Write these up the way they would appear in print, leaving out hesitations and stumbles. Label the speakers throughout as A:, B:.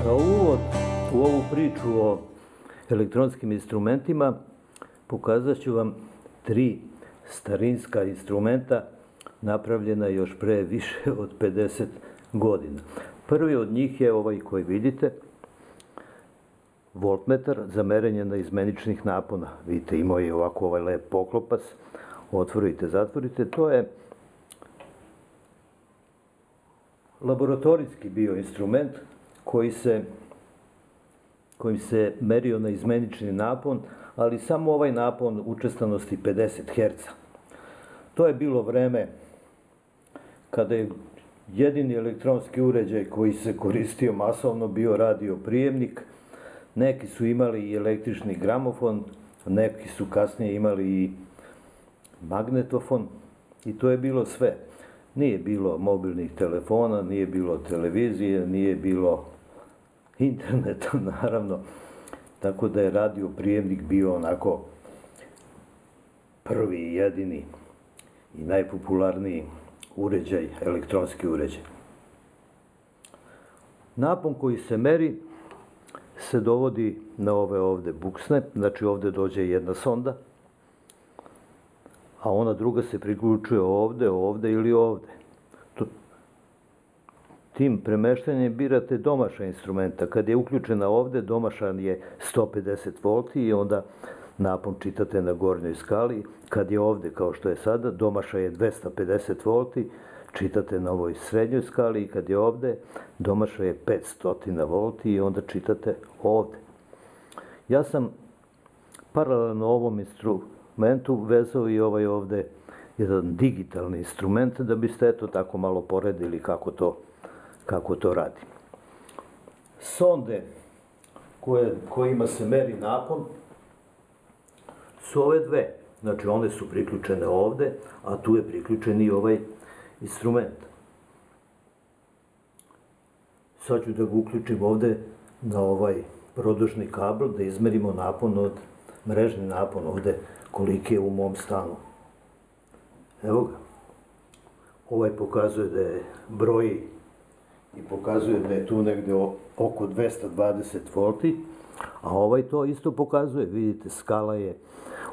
A: Kao uvod u ovu priču o elektronskim instrumentima pokazat ću vam 3 starinska instrumenta napravljena još pre više od 50 godina. Prvi od njih je ovaj koji vidite, voltmetar za merenje naizmeničnih napona. Vidite, imao je ovako ovaj lep poklopac, otvorite, zatvorite. To je laboratorijski bio instrument kojim se merio naizmenični napon, ali samo ovaj napon učestanosti 50 Hz. To je bilo vreme kada je jedini elektronski uređaj koji se koristio masovno bio radioprijemnik. Neki su imali i električni gramofon, neki su kasnije imali i magnetofon i to je bilo sve. Nije bilo mobilnih telefona, nije bilo televizije, nije bilo interneta, naravno, tako da je radioprijemnik bio onako prvi i jedini i najpopularniji uređaj, elektronski uređaj. Napon koji se meri se dovodi na ove ovde buksne, znači ovde dođe jedna sonda, a ona druga se priključuje ovde, ovde ili ovde. Tim premeštanjem birate domašaj instrumenta. Kad je uključena ovde, domašan je 150 volti i onda napon čitate na gornjoj skali. Kad je ovde, kao što je sada, domašaj je 250 volti, čitate na ovoj srednjoj skali i kad je ovde, domašaj je 500 volti i onda čitate ovde. Ja sam paralelno ovom instrumentu vezao i ovaj ovde jedan digitalni instrument da biste eto tako malo poredili kako to radi. Sonde kojima se meri napon su ove dve. Znači one su priključene ovde, a tu je priključen i ovaj instrument. Sad ću da ga uključim ovde na ovaj produžni kabel da izmerimo napon mrežni napon ovde koliki je u mom stanu. Evo ga. Ovaj pokazuje da je broji i pokazuje da je tu negde oko 220 volti, a ovaj to isto pokazuje. Vidite, skala je,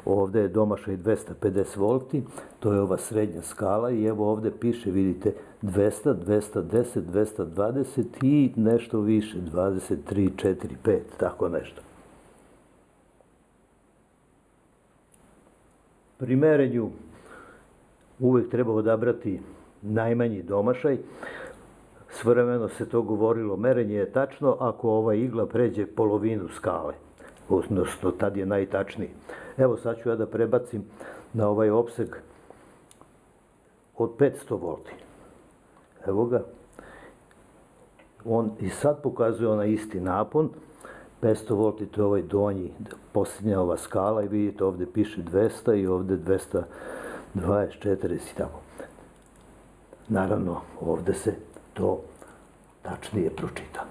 A: ovde je domašaj 250 volti, to je ova srednja skala i evo ovde piše, vidite, 200, 210, 220 i nešto više, 23, 4, 5, tako nešto. Pri merenju uvek treba odabrati najmanji domašaj. Svojevremeno se to govorilo, merenje je tačno ako ova igla pređe polovinu skale, odnosno tad je najtačniji. Evo sad ću ja da prebacim na ovaj opseg od 500 volti. Evo ga. On i sad pokazuje onaj isti napon. 500 volti, to je ovaj donji, posljednja ova skala i vidite ovde piše 200 i ovde 220, 40 i tako. Naravno, ovde se to tačnije pročita.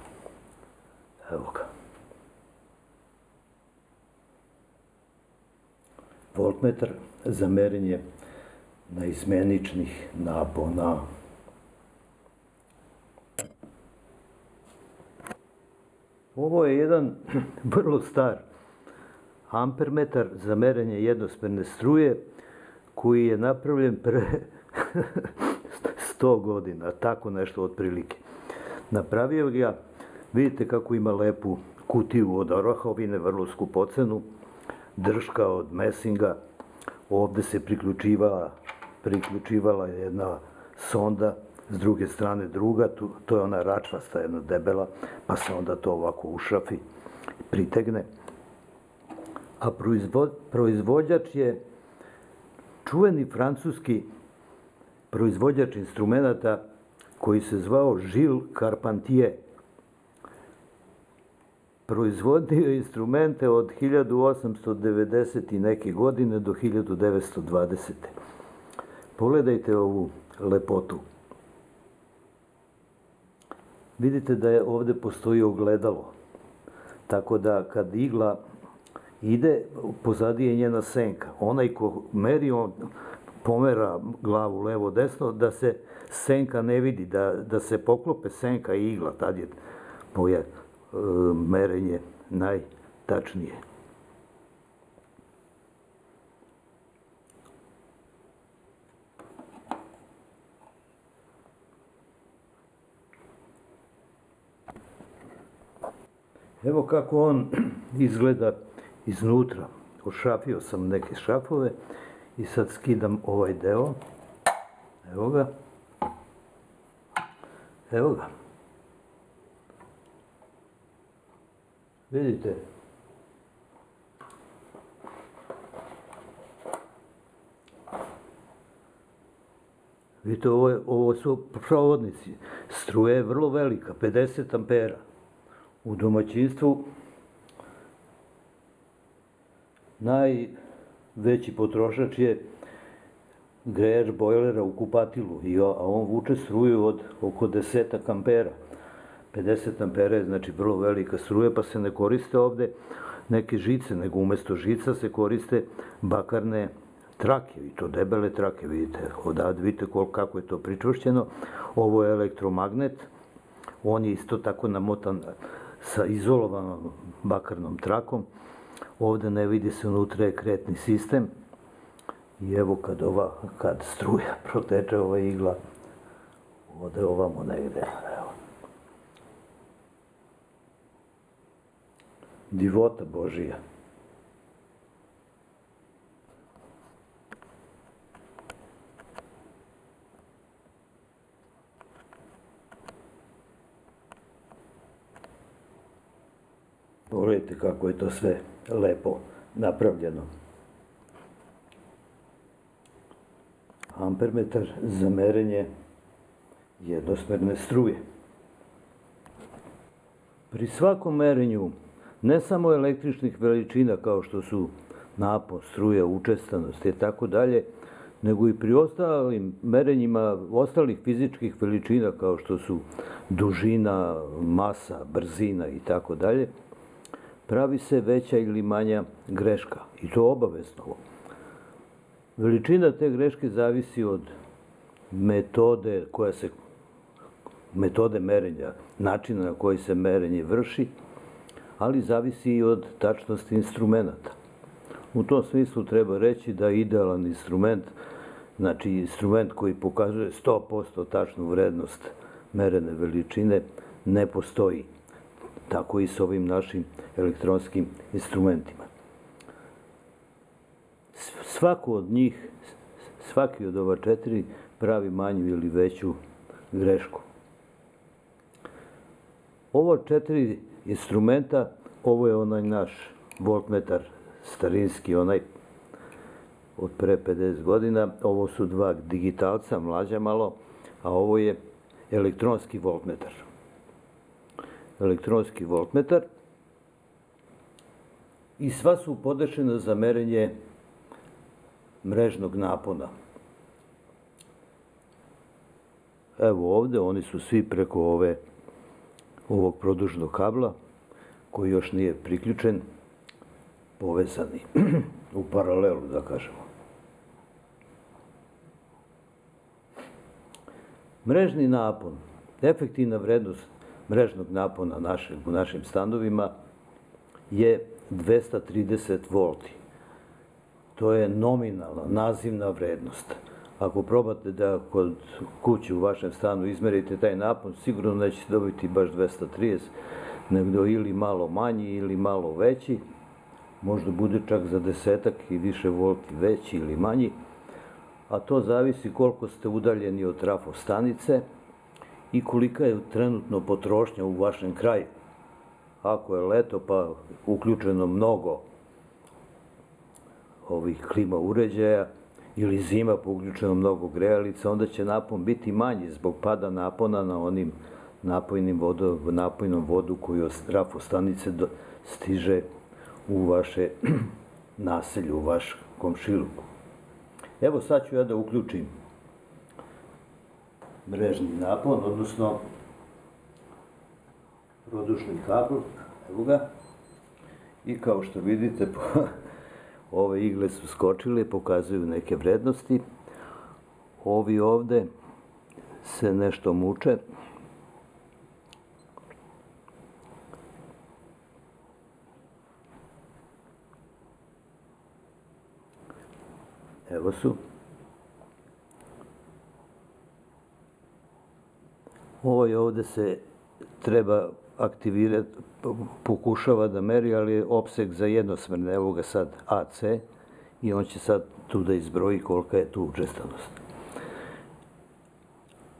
A: Evo ga. Voltmetar za merenje naizmeničnih napona. Ovo je jedan vrlo star ampermetar za merenje jednosmerne struje koji je napravljen pre 100 godina, tako nešto otprilike. Napravio ga, vidite kako ima lepu kutiju od orahovine, vrlo skupocenu, drška od mesinga, ovde se priključivala jedna sonda, s druge strane druga, to je ona račvasta, jedna debela, pa se onda to ovako ušrafi, pritegne. A proizvođač je čuveni francuski proizvođač instrumenta koji se zvao Gilles Carpentier. Proizvodio je instrumente od 1890 i neke godine do 1920. Pogledajte ovu lepotu. Vidite da je ovde postoji ogledalo, tako da kad igla ide, pozadi je njena senka. Onaj ko meri, on pomera glavu levo-desno, da se senka ne vidi, da se poklope senka i igla, tad je merenje najtačnije. Evo kako on izgleda iznutra. Ošrafio sam neke šrafove i sad skidam ovaj deo. Evo ga. Evo ga. Vidite? Vidite, ovo su provodnici. Struja je vrlo velika, 50 ampera. U domaćinstvu najveći potrošač je grejač bojlera u kupatilu, a on vuče struju od oko 10 ampera. 50 ampera je znači vrlo velika struja, pa se ne koriste ovde neke žice, nego umesto žica se koriste bakarne trake, i to debele trake, vidite. Odavde vidite kako je to pričvršćeno. Ovo je elektromagnet, on je isto tako namotan sa izolovanom bakarnom trakom. Ovde ne vidi se, unutra je kretni sistem. I evo kad struja proteče, ova igla ode ovamo negde. Evo. Divota Božija. Pogledajte kako je to sve lepo napravljeno. Ampermetar za merenje jednosmerne struje. Pri svakom merenju, ne samo električnih veličina kao što su napon, struja, učestanost i tako dalje, nego i pri ostalim merenjima ostalih fizičkih veličina kao što su dužina, masa, brzina i tako dalje, pravi se veća ili manja greška, i to obavezno. Veličina te greške zavisi od metode merenja, načina na koji se merenje vrši, ali zavisi i od tačnosti instrumenta. U tom smislu treba reći da idealan instrument, znači instrument koji pokazuje 100% tačnu vrednost merene veličine, ne postoji. Tako i s ovim našim elektronskim instrumentima. Svaki od ova 4 pravi manju ili veću grešku. Ovo 4 instrumenta, ovo je onaj naš voltmetar starinski, onaj od pre 50 godina, ovo su 2 digitalca, mlađa malo, a ovo je elektronski voltmetar. Elektronski voltmetar i sva su podešena za merenje mrežnog napona. Evo ovde, oni su svi preko ovog produžnog kabla, koji još nije priključen, povezani u paralelu, da kažemo. Mrežni napon, efektivna vrednost mrežnog napona u našim stanovima je 230 volti. To je nominalna, nazivna vrednost. Ako probate da kod kuće u vašem stanu izmerite taj napon, sigurno nećete dobiti baš 230, nego ili malo manji ili malo veći. Možda bude čak za 10 i više volti veći ili manji, a to zavisi koliko ste udaljeni od trafostanice i kolika je trenutno potrošnja u vašem kraju. Ako je leto pa uključeno mnogo ovih klima uređaja ili zima pa uključeno mnogo grejalica, onda će napon biti manji zbog pada napona na onim napojnom vodu koju od trafostanice stiže u vaše naselje, u vaš komšiluk. Evo sad ću ja da uključim mrežni napon, odnosno produšni kabel, evo ga, i kao što vidite, ove igle su skočile, pokazuju neke vrednosti. Ovi ovde se nešto muče. Evo su. Ovaj ovde se treba aktivirati, pokušava da meri, ali je opseg za jednosmerne, evo ga sad AC, i on će sad tu da izbroji kolika je tu učestalost.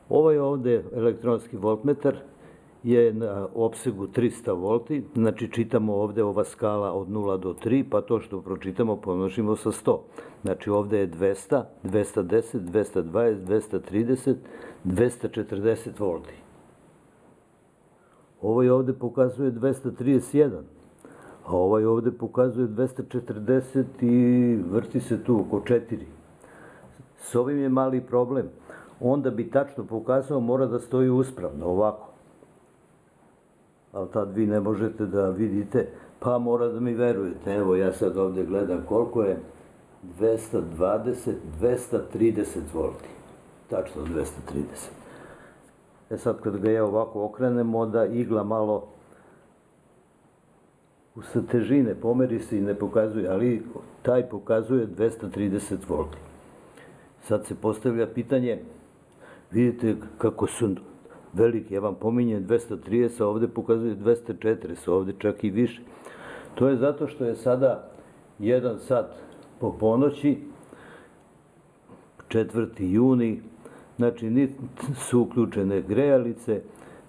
A: Ovaj ovde elektronski voltmetar je na opsegu 300 volti, znači čitamo ovde ova skala od 0 do 3, pa to što pročitamo pomnožimo sa 100. Znači ovde je 200, 210, 220, 230, 240 volti. Ovaj ovde pokazuje 231, a ovaj ovde pokazuje 240 i vrti se tu oko 4. S ovim je mali problem. Onda bi tačno pokazao, mora da stoji uspravno, ovako. Ali tad vi ne možete da vidite, pa mora da mi verujete. Evo, ja sad ovde gledam koliko je 220, 230 volti. Tačno 230. Sad kad ga ja ovako okrenem, onda igla malo sa težine pomeri se i ne pokazuje, ali taj pokazuje 230 volti. Sad se postavlja pitanje, vidite kako su veliki, ja vam pominjem 230, a ovde pokazuje 240, ovde čak i više. To je zato što je sada 1 sat po ponoći, 4. juni, znači nisu uključene grejalice,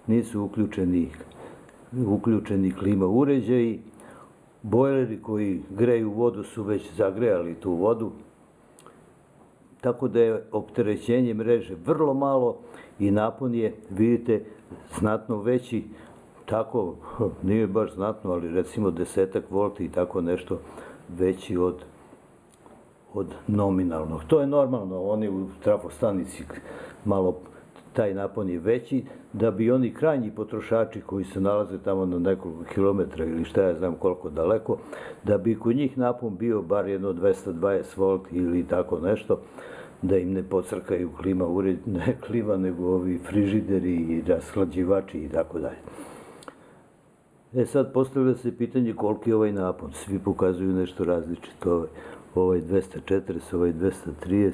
A: nisu uključeni klima uređaji, bojleri koji greju vodu su već zagrejali tu vodu, tako da je opterećenje mreže vrlo malo i napon je, vidite, znatno veći, tako, nije baš znatno, ali recimo 10 volti i tako nešto veći od nominalnog. To je normalno, oni u trafostanici malo taj napon je veći, da bi oni krajnji potrošači koji se nalaze tamo na nekoliko kilometra ili šta ja znam koliko daleko, da bi kod njih napon bio bar jedno 220 volti ili tako nešto, da im ne pocrkaju klima, ne klima, nego ovi frižideri i rashlađivači i tako dalje. Sad postavlja se pitanje koliki je ovaj napon. Svi pokazuju nešto različito. Ovaj 240, ovaj 230,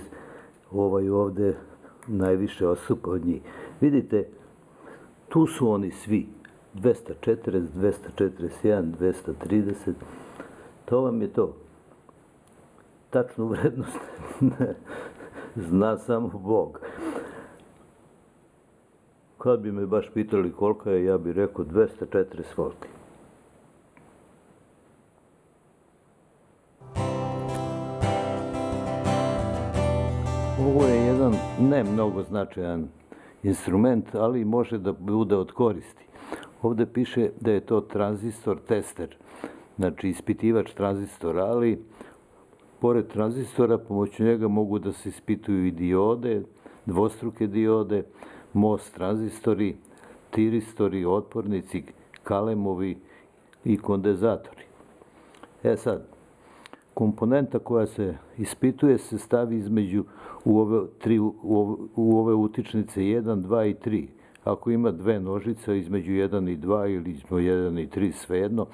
A: ovaj ovde najviše odstupa od njih. Vidite, tu su oni svi. 240, 241, 230. To vam je to. Tačnu vrednost zna samo Bog. Kad bi me baš pitali kolika je, ja bih rekao 240 volti. Ovo je jedan ne mnogo značajan instrument, ali može da bude od koristi. Ovde piše da je to tranzistor tester, znači ispitivač tranzistora, ali pored tranzistora pomoću njega mogu da se ispituju i diode, dvostruke diode, MOS tranzistori, tiristori, otpornici, kalemovi i kondenzatori. Sad, komponenta koja se ispituje se stavi između u ove utičnice 1, 2 i 3. Ako ima dve nožice između 1 i 2 ili između 1 i 3, svejedno,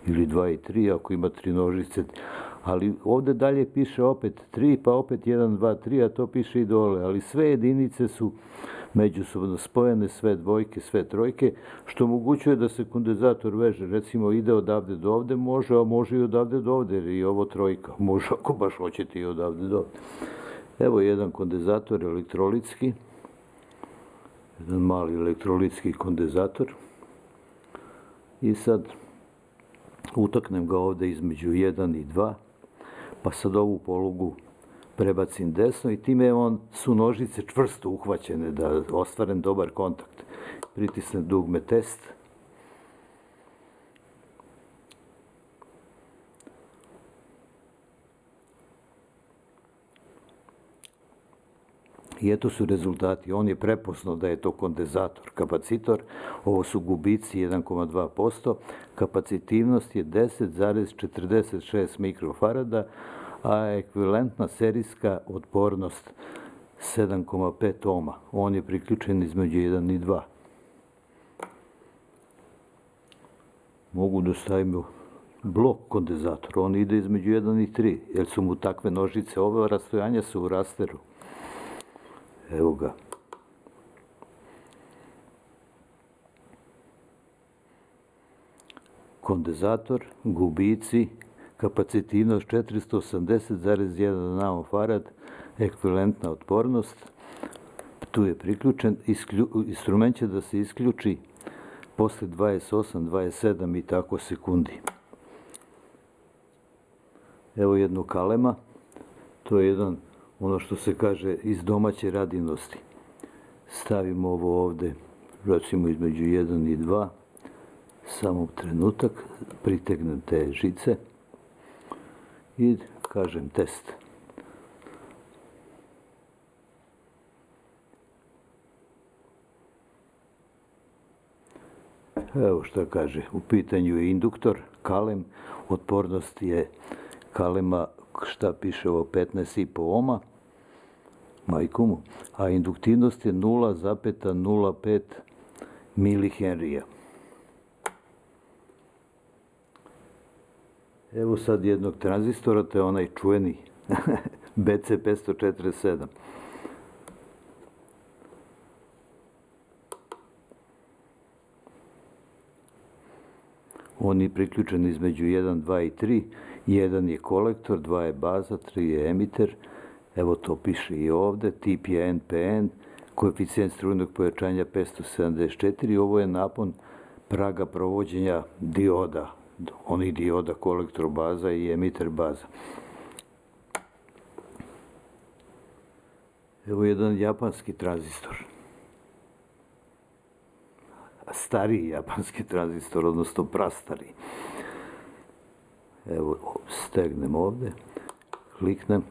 A: ili 2 i 3, ako ima 3 nožice. Ali ovde dalje piše opet 3, pa opet 1, 2, 3, a to piše i dole. Ali sve jedinice su međusobno spojene, sve dvojke, sve trojke, što omogućuje da se kondenzator veže. Recimo ide odavde do ovde, može, a može i odavde do ovde, jer je ovo trojka. Može ako baš hoćete i odavde do ovde. Evo jedan kondenzator elektrolitski, jedan mali elektrolitski kondenzator. I sad utaknem ga ovde između 1 i 2, pa sad ovu polugu prebacim desno i time su nožice čvrsto uhvaćene da ostvaren dobar kontakt. Pritisnem dugme test. I eto su rezultati. On je prepoznao da je to kondenzator. Kapacitor, ovo su gubici 1,2%, kapacitivnost je 10,46 mikrofarada, a ekvivalentna serijska otpornost 7,5 ohma. On je priključen između 1 i 2. Mogu da stavimo blok kondenzator, on ide između 1 i 3, jer su mu takve nožice, ove rastojanja su u rasteru. Evo ga. Kondenzator, gubici, kapacitivnost 480,1 nanofarad, ekvivalentna otpornost, tu je priključen, instrument će da se isključi posle 28, 27 i tako sekundi. Evo jedno kalema, to je jedan, ono što se kaže, iz domaće radinosti. Stavimo ovo ovde, recimo između 1 i 2, samo trenutak, pritegnem te žice i kažem test. Evo šta kaže, u pitanju je induktor, kalem, otpornost je kalema, šta piše ovo, 15,5 ohma, majkumu, a induktivnost je 0,05 milihenrija. Evo sad jednog tranzistora, to je onaj čuveni BC547. On je priključen između 1, 2 i 3. 1 je kolektor, 2 je baza, 3 je emiter. Evo to piše i ovde. Tip je NPN, koeficijent strujnog pojačanja 574. Ovo je napon praga provođenja dioda. Onih dioda, kolektor baza i emiter baza. Evo jedan japanski tranzistor. Stariji japanski tranzistor, odnosno prastari. Evo, stegnem ovde, kliknem.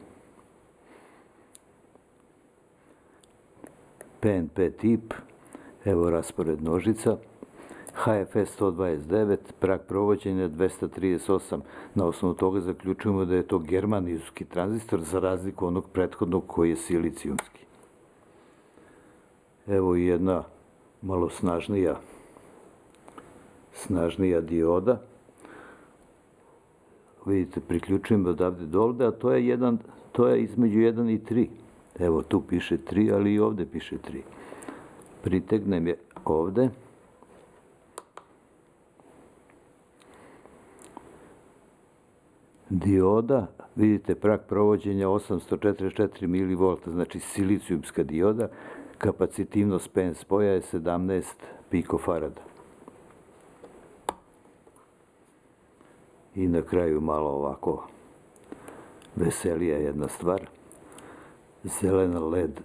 A: PNP tip, evo raspored nožica. HFS 129, prag provođenja 238. Na osnovu toga zaključujemo da je to germanijski tranzistor za razliku onog prethodnog koji je silicijumski. Evo i jedna malo snažnija dioda. Vidite, priključujem odavde do ovde, a to je između 1 i 3. Evo, tu piše 3, ali i ovde piše 3. Pritegnem je ovde. Dioda, vidite, prag provođenja 844 mV, znači silicijumska dioda, kapacitivnost PN spoja je 17 pikofarada. I na kraju malo ovako veselija jedna stvar.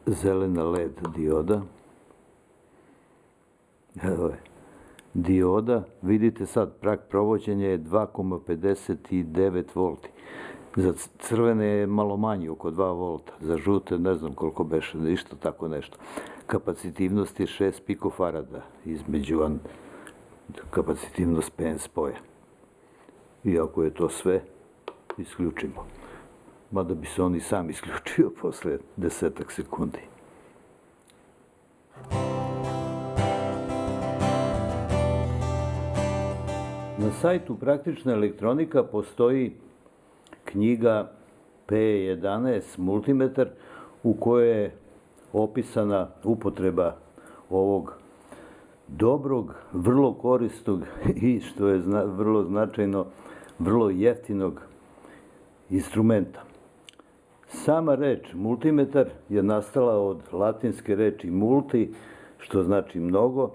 A: Zelena LED dioda. Evo je. Dioda, vidite sad, prag provođenja je 2,59 volti. Za crvene je malo manji, oko 2 volta. Za žute ne znam koliko beše, isto tako nešto. Kapacitivnost je 6 pikofarada, između kapacitivnost PN spoja. I ako je to sve, isključimo. Mada bi se on i sam isključio posle 10 sekundi. Na sajtu Praktična elektronika postoji knjiga P11 multimetar u kojoj je opisana upotreba ovog dobrog, vrlo korisnog i, što je vrlo značajno, vrlo jeftinog instrumenta. Sama reč multimetar je nastala od latinske reči multi, što znači mnogo,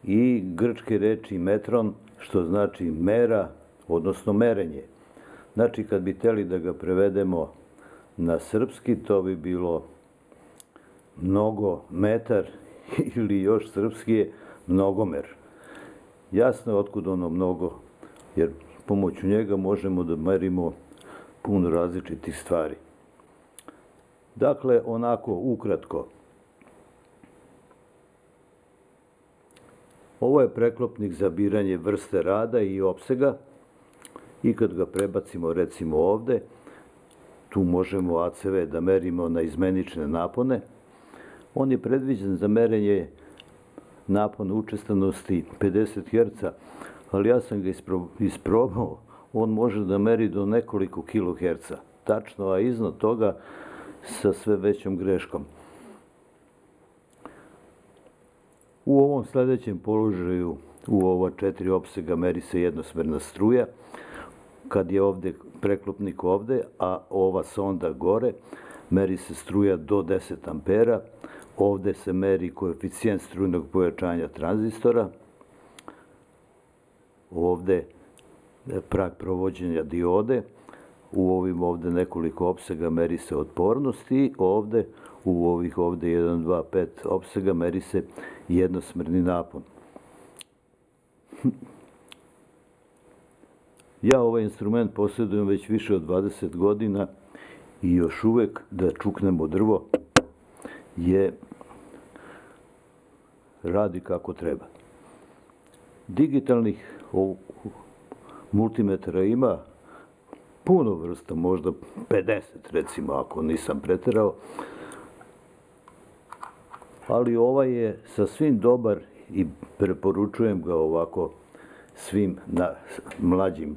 A: i grčke reči metron, što znači mera, odnosno merenje. Znači, kad bi hteli da ga prevedemo na srpski, to bi bilo mnogometar ili još srpskije mnogomer. Jasno je otkud ono mnogo, jer pomoću njega možemo da merimo puno različitih stvari. Dakle, onako ukratko. Ovo je preklopnik za biranje vrste rada i opsega i kad ga prebacimo recimo ovde, tu možemo ACV da merimo na izmenične napone. On je predviđen za merenje napona učestanosti 50 Hz, ali ja sam ga isprobao, on može da meri do nekoliko kiloherca, tačno, a iznad toga sa sve većom greškom. U ovom sledećem položaju, u ova 4 opsega, meri se jednosmerna struja. Kad je ovde preklopnik ovde, a ova sonda gore, meri se struja do 10 ampera. Ovde se meri koeficijent strujnog pojačanja tranzistora. Ovde prag provođenja diode. U ovim ovde nekoliko opsega meri se otpornost i ovde, u ovih ovde 1, 2, 5 opsega meri se jednosmerni napon. Ja ovaj instrument posjedujem već više od 20 godina i još uvek da čuknemo drvo radi kako treba. Digitalnih multimetara ima puno vrsta, možda 50 recimo, ako nisam preterao, ali ovaj je sasvim dobar i preporučujem ga ovako svim mlađim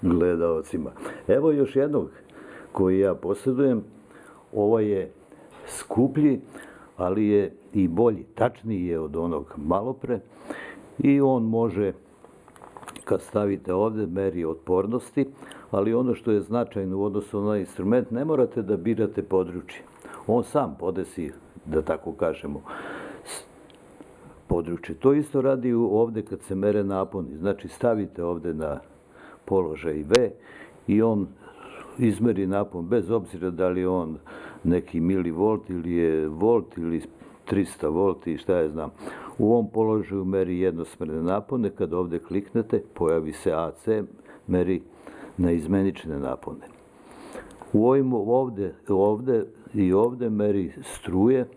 A: gledaocima. Evo još jednog koji ja posjedujem. Ovaj je skuplji, ali je i bolji, tačniji je od onog malopre i on može, kad stavite ovde, meri otpornosti, ali ono što je značajno u odnosu na instrument, ne morate da birate područje. On sam podesi, da tako kažemo, područje. To isto radi ovde kad se mere naponi. Znači, stavite ovde na položaj V i on izmeri napon, bez obzira da li je on neki milivolt ili je volt ili 300 volti i šta ja znam. U ovom položaju meri jednosmerne napone, kad ovde kliknete, pojavi se AC, meri na izmenične napone. U ovim ovde meri struje,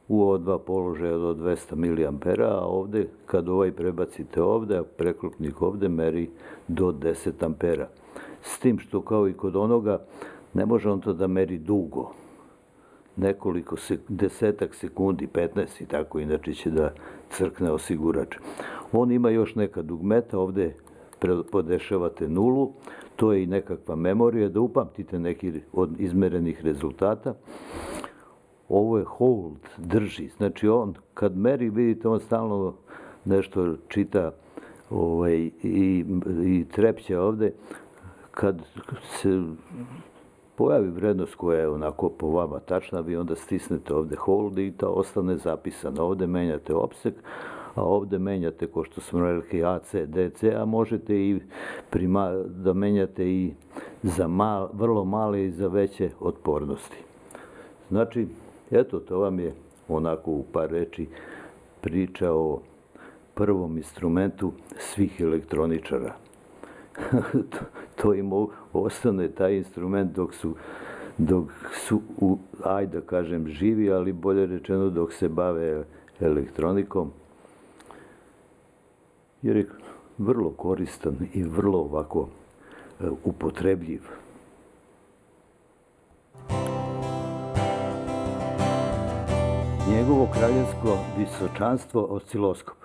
A: u ova dva položaja do 200 mA, a ovde, kad ovaj prebacite ovde, a preklopnik ovde meri do 10 ampera. S tim što, kao i kod onoga, ne može on to da meri dugo. Nekoliko desetak sekundi, 15 i tako, inače će da crkne osigurač. On ima još neka dugmeta, ovde podešavate nulu, to je i nekakva memorija, da upamtite neki od izmerenih rezultata. Ovo je hold, drži, znači on kad meri, vidite, on stalno nešto čita i trepće ovde. Kad se pojavi vrednost koja je onako po vama tačna, vi onda stisnete ovde hold i to ostane zapisano. Ovde menjate opseg, a ovde menjate, ko što smo rekli, AC, DC, a možete i da menjate i za vrlo male i za veće otpornosti. Znači, eto, to vam je onako u par reči priča o prvom instrumentu svih elektroničara. To im ostane taj instrument dok su, ajde da kažem, živi, ali bolje rečeno dok se bave elektronikom, jer je vrlo koristan i vrlo ovako upotrebljiv. Njegovo kraljevsko visočanstvo osciloskop.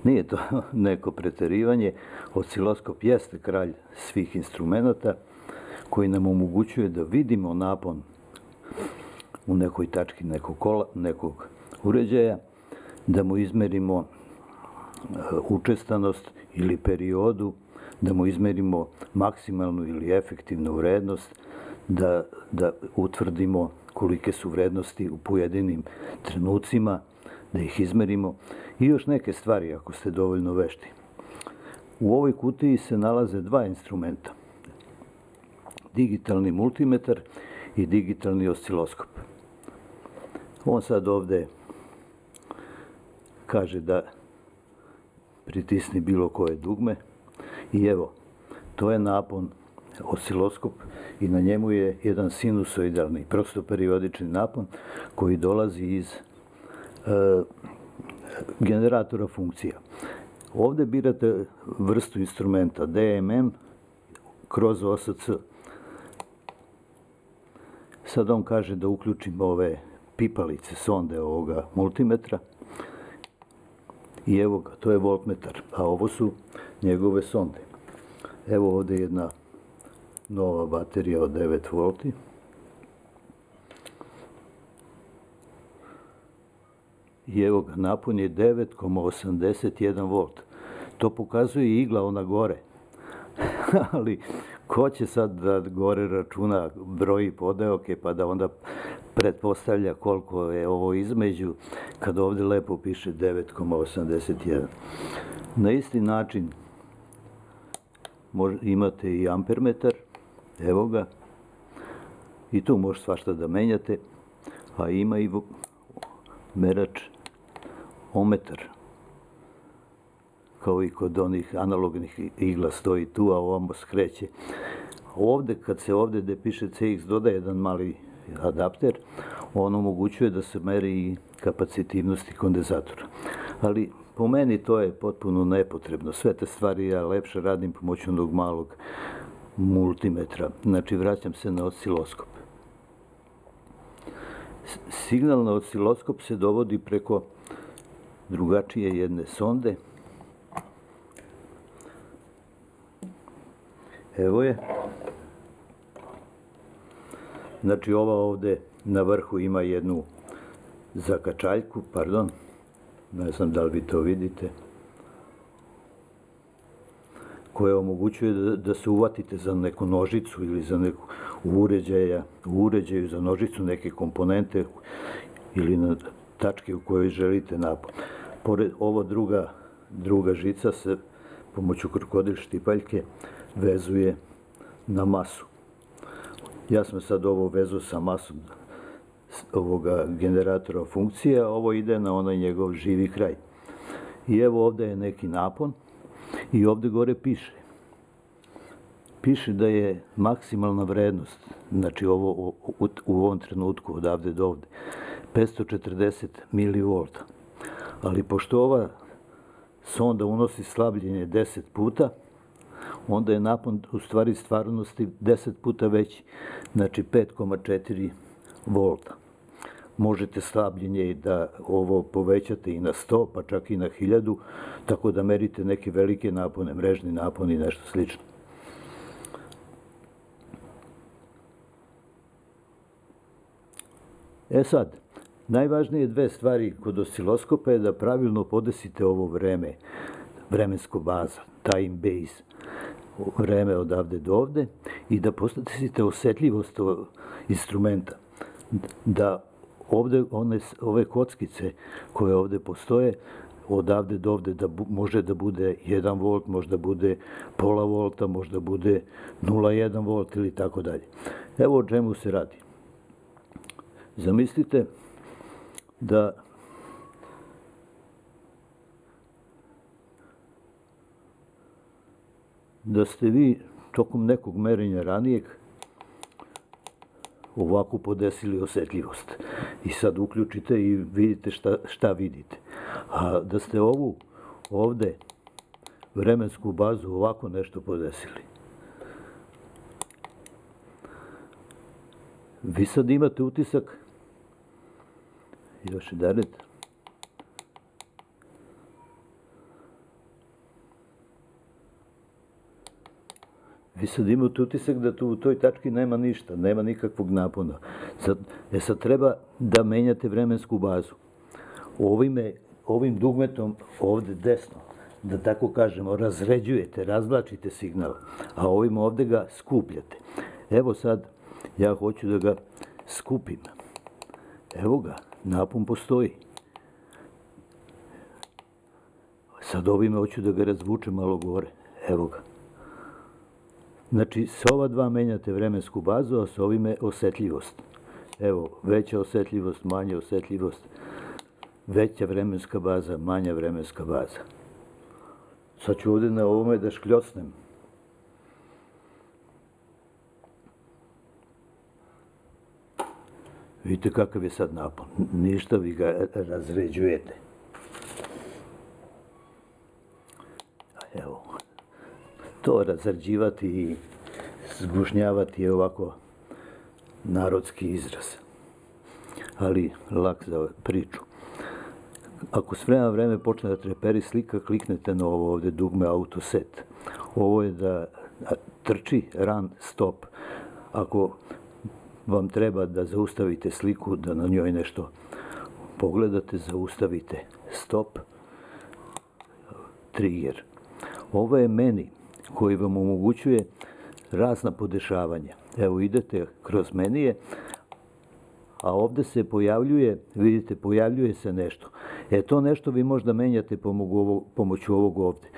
A: Nije to neko preterivanje, osciloskop jeste kralj svih instrumenta koji nam omogućuje da vidimo napon u nekoj tački nekog uređaja, da mu izmerimo učestanost ili periodu, da mu izmerimo maksimalnu ili efektivnu vrednost, da utvrdimo kolike su vrednosti u pojedinim trenucima, da ih izmerimo i još neke stvari ako ste dovoljno vešti. U ovoj kutiji se nalaze dva instrumenta. Digitalni multimetar i digitalni osciloskop. On sad ovde kaže da pritisni bilo koje dugme i evo, to je napon, osciloskop, i na njemu je jedan sinusoidalni, prosto periodični napon koji dolazi iz generatora funkcija. Ovde birate vrstu instrumenta DMM kroz OSC. Sad on kaže da uključimo ove pipalice, sonde ovoga multimetra. I evo ga, to je voltmetar, a ovo su njegove sonde. Evo ovde jedna nova baterija od 9 volti. I evo ga, napon je 9,81 volt. To pokazuje i igla ona gore. Ali ko će sad da gore računa, broji podeoke, pa da onda pretpostavlja koliko je ovo između, kad ovde lepo piše 9,81. Na isti način imate i ampermetar, evo ga, i tu može svašta da menjate, a ima i merač ometar, kao i kod onih analognih igla stoji tu, a ovamo skreće. Ovde, kad se ovde gde piše CX dodaje jedan mali adapter, on omogućuje da se meri i kapacitivnosti kondenzatora. Ali po meni to je potpuno nepotrebno. Sve te stvari ja lepše radim pomoću onog malog multimetra. Znači, vraćam se na osciloskop. Signal na osciloskop se dovodi preko drugačije jedne sonde. Evo je. Znači, ova ovde na vrhu ima jednu zakačaljku, pardon, ne znam da li vi to vidite, koja omogućuje da se uvatite za neku nožicu ili za neku uređaju za nožicu neke komponente ili na tačke u kojoj želite napon. Pored ovo druga žica se pomoću krokodil štipaljke vezuje na masu. Ja sam sad ovo vezao sa masom ovoga generatora funkcije, a ovo ide na onaj njegov živi kraj. I evo ovde je neki napon i ovde gore piše. Piše da je maksimalna vrednost, znači ovo u ovom trenutku odavde do ovde, 540 mV. Ali pošto ova sonda unosi slabljenje 10 puta, onda je napon u stvarnosti 10 puta veći, znači 5,4 volta. Možete slabljenje da ovo povećate i na 100, pa čak i na 1000, tako da merite neke velike napone, mrežni napon i nešto slično. E sad, najvažnije dve stvari kod osciloskopa je da pravilno podesite ovo vreme, vremensko baza, time base, vreme odavde do ovde, i da podesite osetljivost instrumenta, da ovde ove kockice koje ovde postoje, odavde do ovde može da bude 1 volt, može da bude pola volta, može da bude 0,1 volt ili tako dalje. Evo o čemu se radi. Zamislite da ste vi tokom nekog merenja ranijeg ovako podesili osetljivost i sad uključite i vidite šta vidite. A da ste ovu ovde vremensku bazu ovako nešto podesili, vi sad imate utisak, još jedanput, vi sad imate utisak da tu u toj tački nema ništa, nema nikakvog napona. Sad treba da menjate vremensku bazu. Ovim dugmetom ovde desno, da tako kažemo, razređujete, razvlačite signal, a ovim ovde ga skupljate. Evo sad, ja hoću da ga skupim. Evo ga, napon postoji. Sad ovime hoću da ga razvučem malo gore. Evo ga. Znači, sa ova dva menjate vremensku bazu, a sa ovime osetljivost. Evo, veća osetljivost, manja osetljivost, veća vremenska baza, manja vremenska baza. Sad ću ovde na ovome da škljocnem. Vidite kakav je sad napon. Ništa, vi ga razređujete. Evo, to razređivati i zgušnjavati je ovako narodski izraz, ali lak za priču. Ako s vremena vreme počne da treperi slika, kliknete na ovo ovde dugme Auto Set. Ovo je da trči run stop. Ako vam treba da zaustavite sliku, da na njoj nešto pogledate, zaustavite stop, trigger. Ovo je meni koji vam omogućuje razna podešavanja. Evo, idete kroz menije, a ovde se pojavljuje, vidite, pojavljuje se nešto. To nešto vi možda menjate pomoću ovog ovde.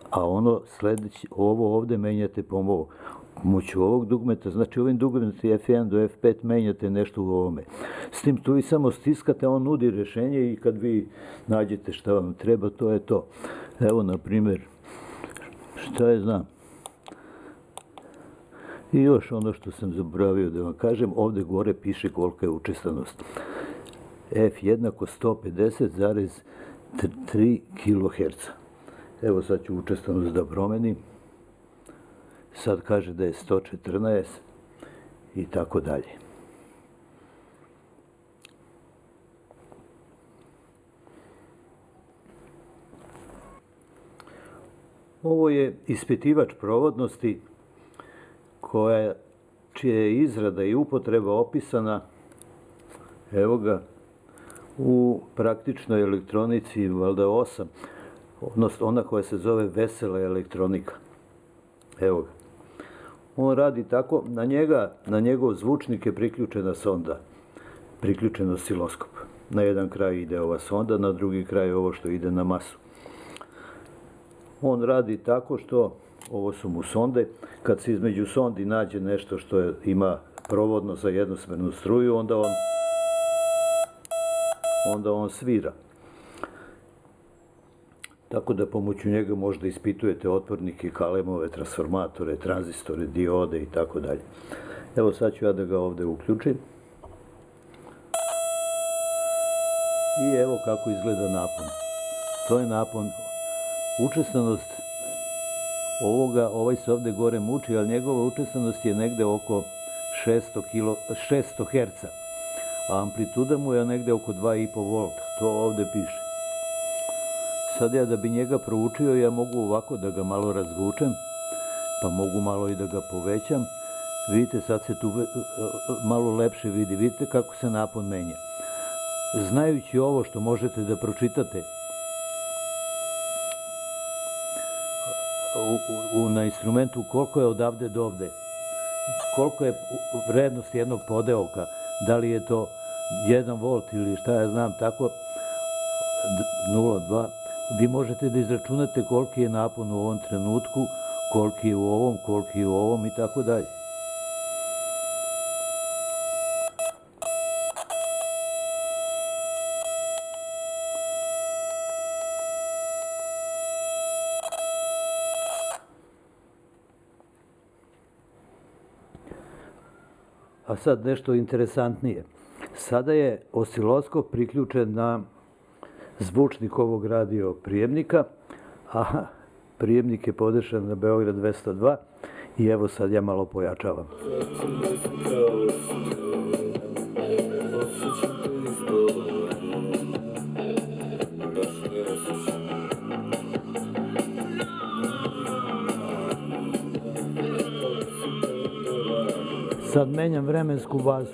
A: A ono sledeće, ovo ovde menjate pomoću ovog dugmeta. Znači, ovim dugmeta F1 do F5 menjate nešto u ovome. S tim tu vi samo stiskate, on nudi rešenje i kad vi nađete šta vam treba, to je to. Evo, na primjer, šta je znam. I još ono što sam zaboravio da vam kažem, ovde gore piše kolika je učestanost. F jednako 150,3 kHz. Evo sad ću učestanost da promenim. Sad kaže da je 114 i tako dalje. Ovo je ispitivač provodnosti čija je izrada i upotreba opisana, evo ga, u praktičnoj elektronici, valjda 8, odnosno ona koja se zove vesela elektronika. Evo ga. On radi tako, na njegov zvučnik je priključena sonda, priključen osiloskop. Na jedan kraj ide ova sonda, na drugi kraj ovo što ide na masu. On radi tako što, ovo su mu sonde, kad se između sondi nađe nešto što ima provodno za jednosmernu struju, onda on svira. Tako da pomoću njega možda ispitujete otpornike, kalemove, transformatore, tranzistore, diode i tako dalje. Evo sad ću ja da ga ovde uključim. I evo kako izgleda napon. To je napon. Učestanost ovaj se ovde gore muči, ali njegova učestanost je negde oko 600 Hz, a amplituda mu je negde oko 2,5 V, to ovde piše. Sad ja da bi njega proučio, ja mogu ovako da ga malo razvučem, pa mogu malo i da ga povećam. Vidite, sad se tu malo lepše vidi, vidite kako se napon menja. Znajući ovo što možete da pročitate na instrumentu, koliko je odavde do ovde, koliko je vrednost jednog podeoka, da li je to 1 volt ili šta ja znam, tako 0,2, vi možete da izračunate koliki je napon u ovom trenutku, koliki je u ovom i tako dalje. A sad nešto interesantnije. Sada je osiloskop priključen na zvučnik ovog radio prijemnika, a prijemnik je podešan na Beograd 202 i evo sad ja malo pojačavam. Sad menjam vremensku bazu.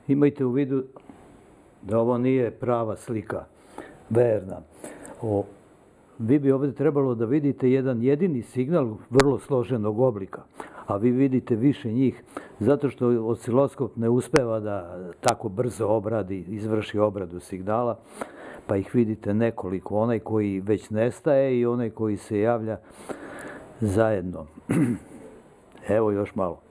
A: Imajte u vidu da ovo nije prava slika, verna. Vi bi ovdje trebalo da vidite jedan jedini signal vrlo složenog oblika, a vi vidite više njih, zato što osiloskop ne uspeva da tako brzo izvrši obradu signala, pa ih vidite nekoliko, onaj koji već nestaje i onaj koji se javlja zajedno. Evo još malo.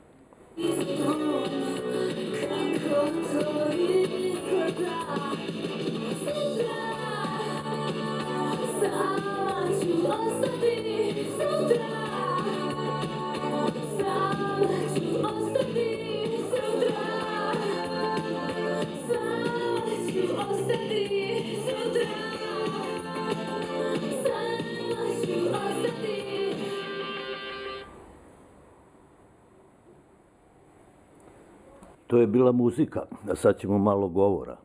A: To je bila muzika, a sad ćemo malo govora.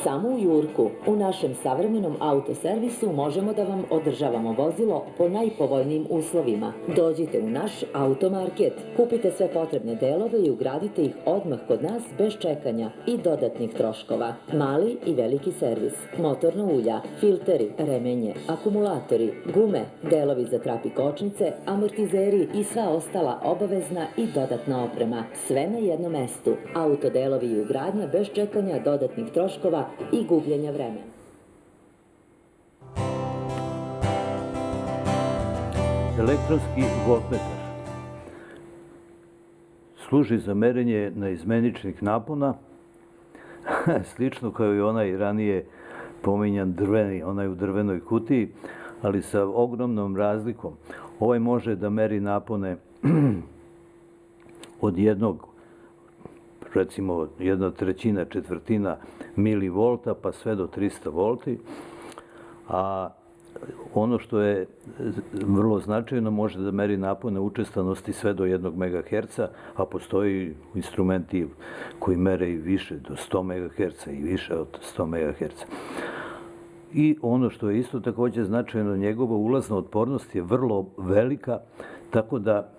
B: Samo u Jurku, u našem savremenom autoservisu, možemo da vam održavamo vozilo po najpovoljnijim uslovima. Dođite u naš automarket, kupite sve potrebne delove i ugradite ih odmah kod nas bez čekanja i dodatnih troškova. Mali i veliki servis, motorna ulja, filteri, remenje, akumulatori, gume, delovi za trap i kočnice, amortizeri i sva ostala obavezna i dodatna oprema. Sve na jednom mestu. Autodelovi i ugradnja bez čekanja, dodatnih troškova i gubljenja vremena.
A: Elektronski voltmetar služi za merenje naizmeničnih napona, slično kao i onaj ranije pominjan drveni, onaj u drvenoj kutiji, ali sa ogromnom razlikom. Ovaj može da meri napone od jednog, recimo 1/3, četvrtina milivolta pa sve do 300 volti, a ono što je vrlo značajno, može da meri napone učestanosti sve do 1 MHz, a postoji instrumenti koji mere i više, do 100 MHz i više od 100 MHz. I ono što je isto takođe značajno, njegova ulazna otpornost je vrlo velika, tako da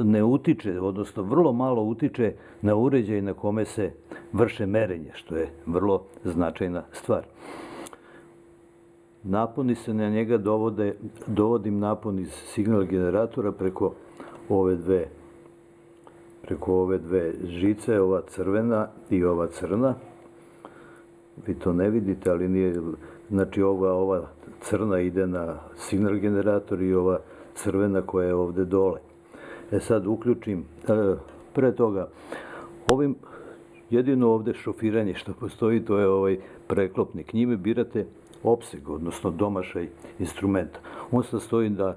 A: ne utiče, odnosno vrlo malo utiče na uređaj na kome se vrše merenje, što je vrlo značajna stvar. Naponi se na njega dovodim napon iz signal generatora preko ove dve žice, ova crvena i ova crna. Vi to ne vidite, ali nije, znači ova crna ide na signal generator i ova crvena koja je ovde dole. Sad uključim, pre toga, jedino ovde šofiranje što postoji, to je ovaj preklopnik. Njime birate opseg, odnosno domašaj instrumenta. On sastoji da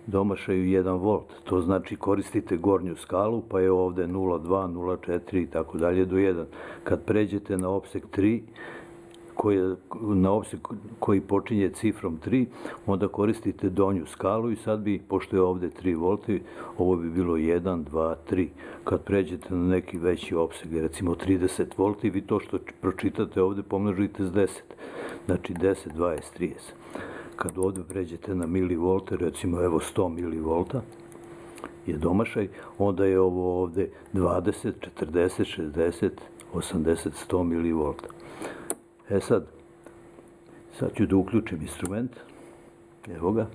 A: domašaju 1 volt, to znači koristite gornju skalu, pa je ovde 0,2, 0,4 i tako dalje do 1. Kad pređete na opseg 3, na opseg koji počinje cifrom 3, onda koristite donju skalu i sad bi, pošto je ovde 3 volti, ovo bi bilo 1, 2, 3. Kad pređete na neki veći opseg, recimo 30 volti, vi to što pročitate ovde pomnožite s 10. Znači 10, 20, 30. Kad ovde pređete na milivolte, recimo evo 100 milivolta je domašaj, onda je ovo ovde 20, 40, 60, 80, 100 milivolta. Sad ću da uključim instrument, evo ga,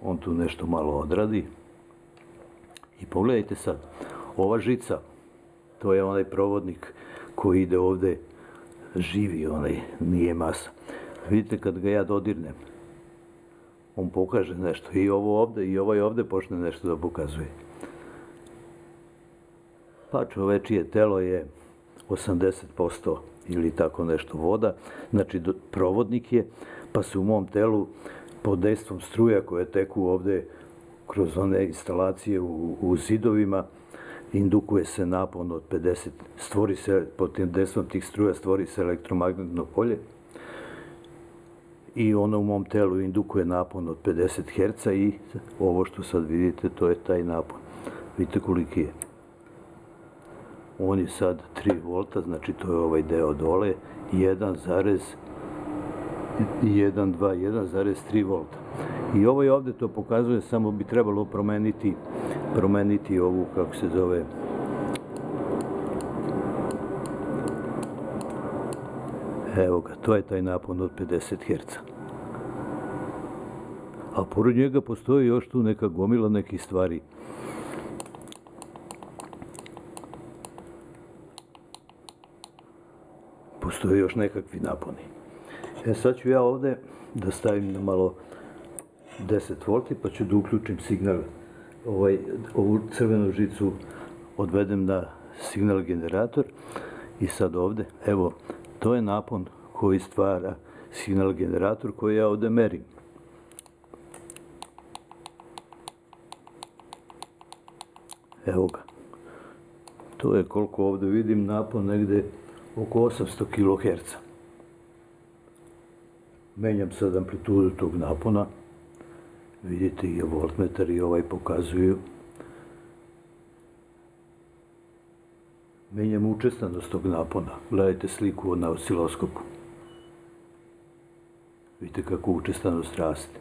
A: on tu nešto malo odradi i pogledajte sad, ova žica, to je onaj provodnik koji ide ovde živi, onaj nije masa. Vidite kad ga ja dodirnem, on pokaže nešto i ovo ovde i ovaj ovde počne nešto da pokazuje. Pa čovečije telo je 80% ili tako nešto voda, znači provodnik je, pa se u mom telu pod dejstvom struja koje teku ovde kroz one instalacije u zidovima, indukuje se napon od 50, stvori se, pod tim dejstvom tih struja stvori se elektromagnetno polje i ono u mom telu indukuje napon od 50 Hz i ovo što sad vidite, to je taj napon. Vidite koliki je. On je sad 3 volta, znači to je ovaj deo dole, 1,3 volta. I ovaj ovde to pokazuje, samo bi trebalo promeniti ovu, kako se zove, evo ga, to je taj napon od 50 Hz. A pored njega postoji još tu neka gomila nekih stvari. Postoje još nekakvi naponi. Sad ću ja ovde da stavim na malo 10 volti, pa ću da uključim signal, ovu crvenu žicu odvedem na signal generator i sad ovde, evo, to je napon koji stvara signal generator koji ja ovde merim. Evo ga. To je, koliko ovde vidim, napon negde oko 800 kHz. Menjam sad amplitudu tog napona. Vidite, i voltmetar i ovaj pokazuju. Menjam učestanost tog napona. Gledajte sliku na osciloskopu. Vidite kako učestanost raste.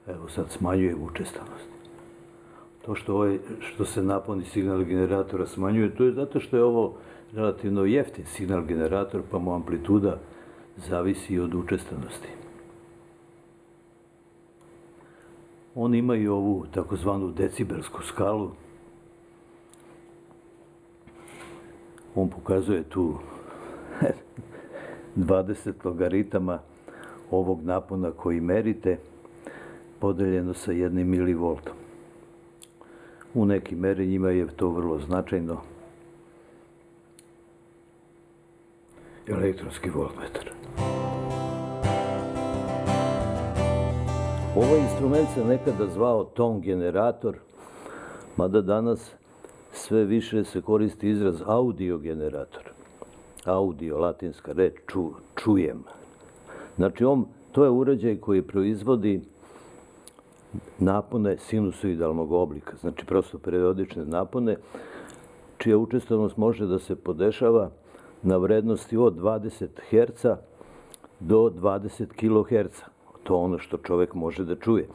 A: Evo sad smanjujem učestanost. To što se napon iz signal generatora smanjuje, to je zato što je ovo relativno jeftin signal generator, pa mu amplituda zavisi od učestanosti. Oni imaju ovu takozvanu decibelsku skalu. On pokazuje tu 20 logaritama ovog napona koji merite, podeljeno sa 1 milivoltom. U nekim merenjima je to vrlo značajno. Elektronski voltmetar. Ovaj instrument se nekada zvao ton generator, mada danas sve više se koristi izraz audio generator. Audio, latinska reč, čujem. Znači, to je uređaj koji proizvodi napone sinusoidalnog oblika, znači prosto periodične napone, čija učestanost može da se podešava na vrednosti od 20 Hz do 20 kHz. To je ono što čovek može da čuje.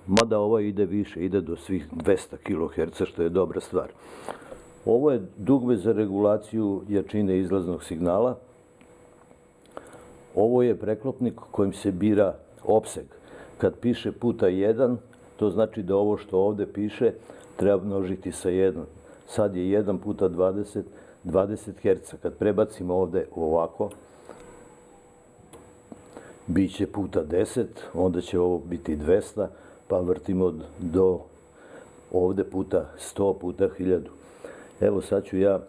A: Mada ovo ide više, ide do svih 200 kHz, što je dobra stvar. Ovo je dugme za regulaciju jačine izlaznog signala. Ovo je preklopnik kojim se bira opseg. Kad piše puta 1, to znači da ovo što ovde piše treba množiti sa 1. Sad je 1 puta 20, 20 Hz. Kad prebacimo ovde ovako, bit će puta 10, onda će ovo biti 200, pa vrtimo do ovde puta 100, puta 1000. Evo sad ću ja,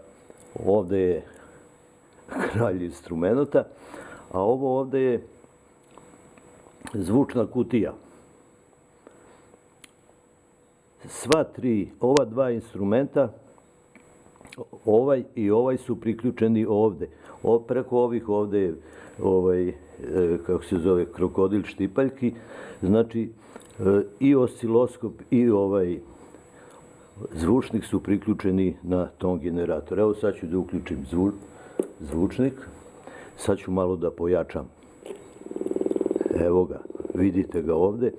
A: ovde je kralj instrumenta, a ovo ovde je zvučna kutija. Ova dva instrumenta, ovaj i ovaj su priključeni ovde. Preko ovih ovde je, kako se zove, krokodil štipaljki, znači i osciloskop i ovaj zvučnik su priključeni na ton generator. Evo sad ću da uključim zvučnik, sad ću malo da pojačam. Evo ga, vidite ga ovde.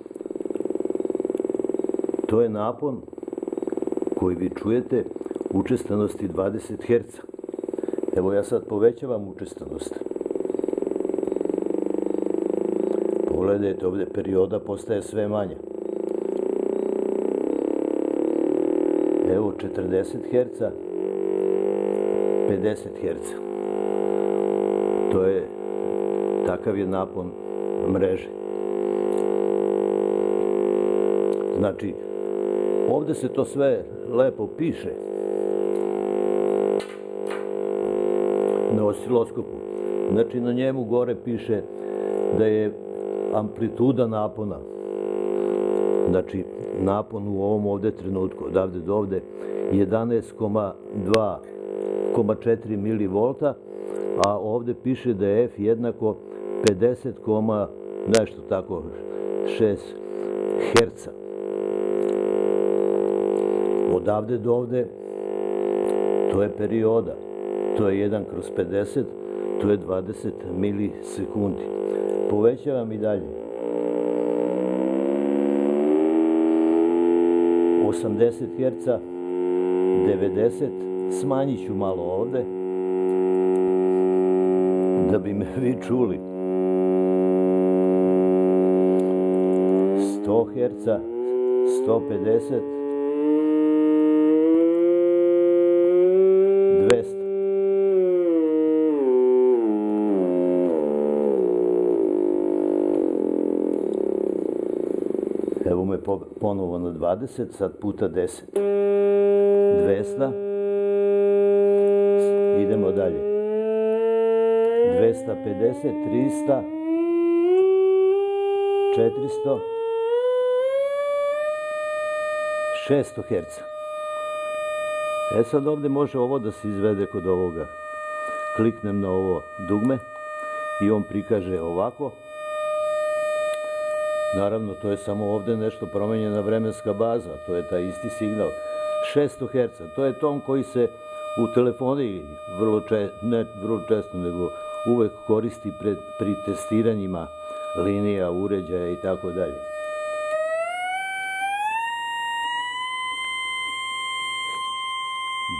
A: To je napon koji vi čujete učestanosti 20 Hz. Evo ja sad povećavam učestanost. Pogledajte ovde, perioda postaje sve manja. Evo 40 Hz, 50 Hz. Takav je napon mreže. Znači, ovde se to sve lepo piše na osciloskopu. Znači, na njemu gore piše da je amplituda napona, znači napon u ovom ovde trenutku, odavde do ovde, 11,4 milivolta, a ovde piše da je F jednako 50, nešto tako, 6 Hz. Odavde do ovde, to je perioda, to je 1/50, to je 20 milisekundi. Povećavam i dalje. 80 Hz, 90, smanjit ću malo ovde, da bi me vi čuli. 100 Hz, 150, 200. Evo me ponovo na 20, sad puta 10. 200. Idemo dalje. 250, 300, 400, 600 Hz. E sad ovde može ovo da se izvede kod ovoga. Kliknem na ovo dugme i on prikaže ovako. Naravno, to je samo ovde nešto promenjena vremenska baza, to je taj isti signal. 600 Hz, to je ton koji se u telefoniji ne vrlo često, nego uvek koristi pri testiranjima linija, uređaja i tako dalje.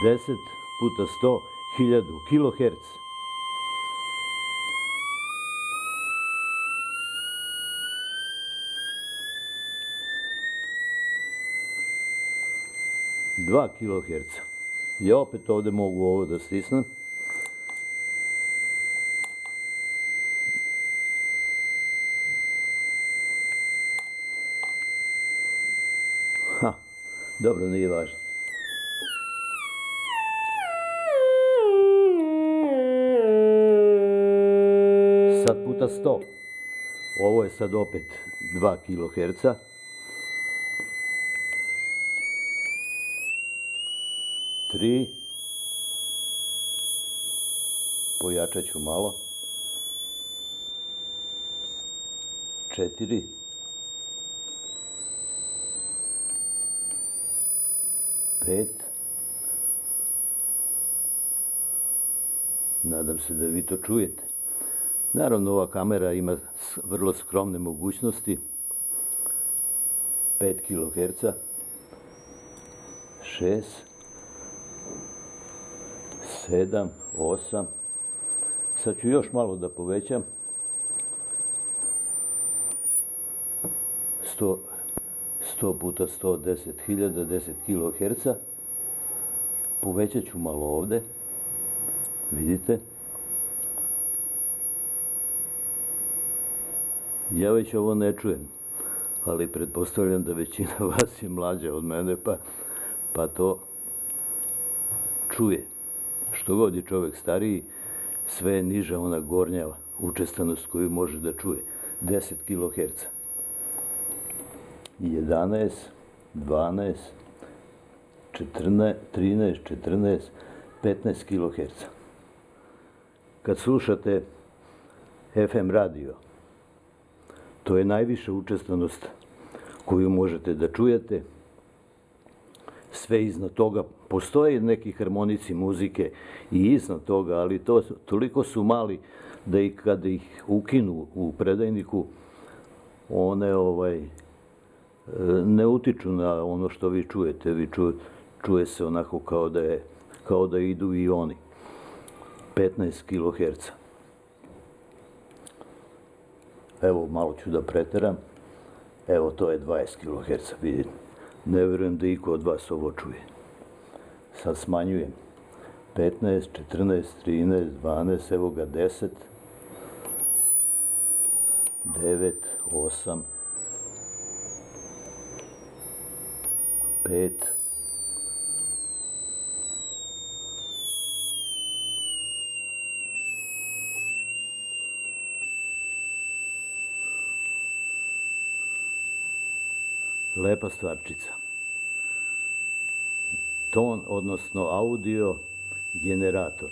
A: 10 puta 100, 1000 kiloherc. Dva kiloherca. Ja opet ovde mogu ovo da stisnem. Dobro, nije važno. Sad puta 100. Ovo je sad opet 2 kiloherca. Tri. Pojačat ću malo. 4. 5. Nadam se da vi to čujete. Naravno, ova kamera ima vrlo skromne mogućnosti. 5 kHz. 6. 7. 8. Sad ću još malo da povećam. 100 puta 100, 10.000, 10 kHz. Povećat ću malo ovde. Vidite? Ja već ovo ne čujem, ali pretpostavljam da većina vas je mlađa od mene, pa to čuje. Što god je čovek stariji, sve je niža ona gornja učestanost koju može da čuje. 10 kHz. 11, 12, 14, 13, 14, 15 kHz. Kad slušate FM radio, to je najviša učestanost koju možete da čujete. Sve iznad toga, postoje neki harmonici muzike i iznad toga, ali toliko su mali da i kada ih ukinu u predajniku, one ne utiču na ono što vi čujete. Čuje se onako kao da idu i oni. 15 kHz. Evo, malo ću da preteram. Evo, to je 20 kHz, vidite. Ne verujem da iko od vas ovo čuje. Sad smanjujem. 15, 14, 13, 12, evo ga 10, 9, 8, 5, 'lepa stvarčica. Ton, odnosno audio generator.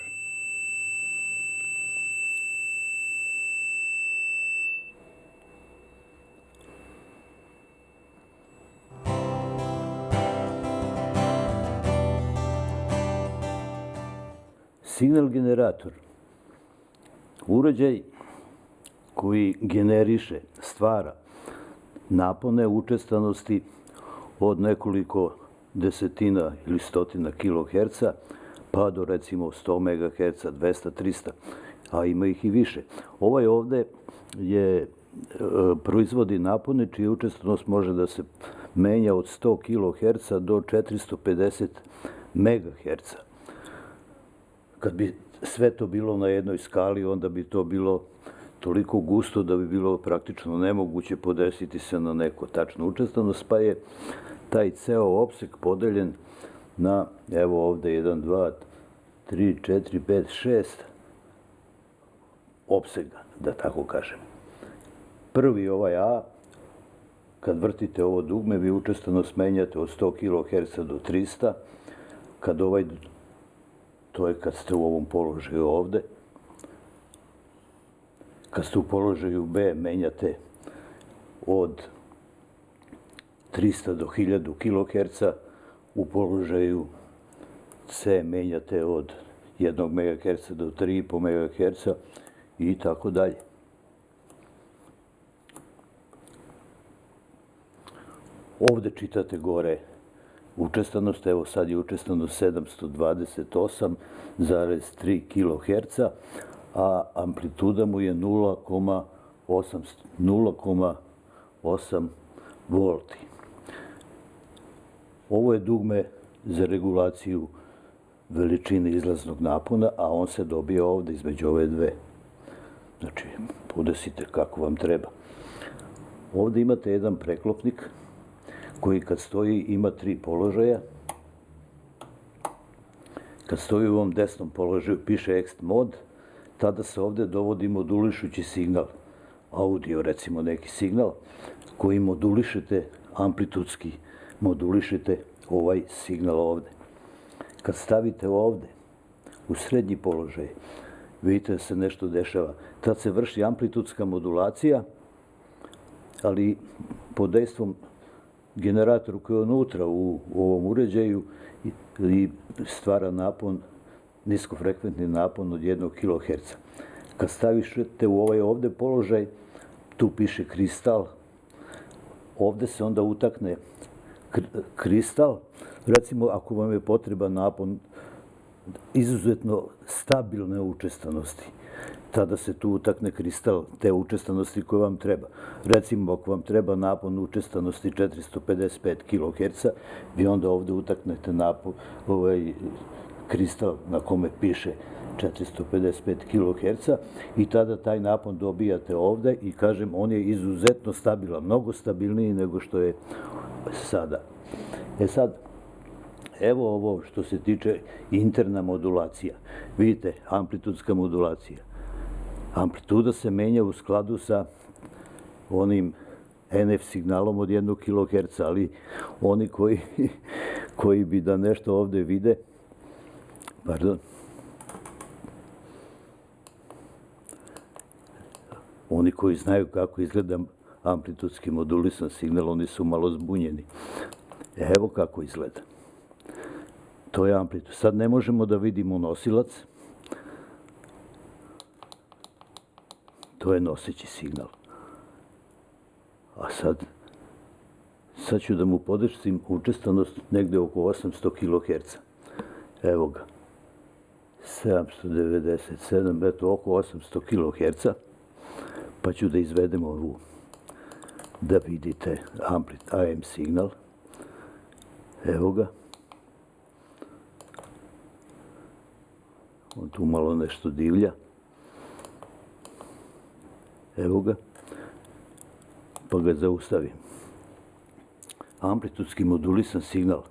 A: Signal generator. Uređaj koji generiše, stvara napone učestanosti od nekoliko desetina ili stotina kiloherca, pa do recimo 100 MHz, 200, 300, a ima ih i više. Ovaj ovde proizvodi napone čija učestanost može da se menja od 100 kHz do 450 MHz. Kad bi sve to bilo na jednoj skali, onda bi to bilo toliko gusto da bi bilo praktično nemoguće podesiti se na neku tačnu učestanost, pa je taj ceo opseg podeljen na, evo ovde 1, 2, 3, 4, 5, 6 opsega, da tako kažem. Prvi ovaj A, kad vrtite ovo dugme, vi učestanost menjate od 100 kHz do 300, kad ovaj, to je kad ste u ovom položaju ovde, kad ste u položaju B, menjate od 300 do 1000 kHz, u položaju C menjate od 1 MHz do 3,5 MHz i tako dalje. Ovde čitate gore učestanost, evo sad je učestanost 728,3 kHz, a amplituda mu je 0,8 volti. Ovo je dugme za regulaciju veličine izlaznog napona, a on se dobija ovde između ove dve. Znači, podesite kako vam treba. Ovde imate jedan preklopnik koji kad stoji ima 3 položaja. Kad stoji u ovom desnom položaju piše Ext mod, tada se ovde dovodi modulišući signal, audio recimo neki signal, koji modulišete amplitudski, modulišete ovaj signal ovde. Kad stavite ovde, u srednji položaj, vidite da se nešto dešava. Tad se vrši amplitudska modulacija, ali pod dejstvom generatoru koji je unutra u ovom uređaju i stvara napon, niskofrekventni napon od 1 kHz. Kad stavišete u ovaj ovde položaj, tu piše kristal, ovde se onda utakne kristal. Recimo, ako vam je potreban napon izuzetno stabilne učestanosti, tada se tu utakne kristal te učestanosti koje vam treba. Recimo, ako vam treba napon učestanosti 455 kHz, vi onda ovde utaknete kristal na kome piše 455 kHz i tada taj napon dobijate ovde i kažem, on je izuzetno stabilan, mnogo stabilniji nego što je sada. E sad, evo ovo što se tiče interna modulacija. Vidite, amplitudska modulacija. Amplituda se menja u skladu sa onim NF signalom od 1 kHz, ali oni koji bi da nešto ovde vide, oni koji znaju kako izgleda amplitudski modulisan signal, oni su malo zbunjeni. Evo kako izgleda. To je amplitud. Sad ne možemo da vidimo nosilac. To je noseći signal. A sad ću da mu podeštim učestanost negde oko 800 kHz. Evo ga. 797, eto oko 800 kHz. Pa ću da izvedem ovu, da vidite AM signal. Evo ga. On tu malo nešto divlja. Evo ga. Pa ga zaustavim. Amplitudski modulisan signal.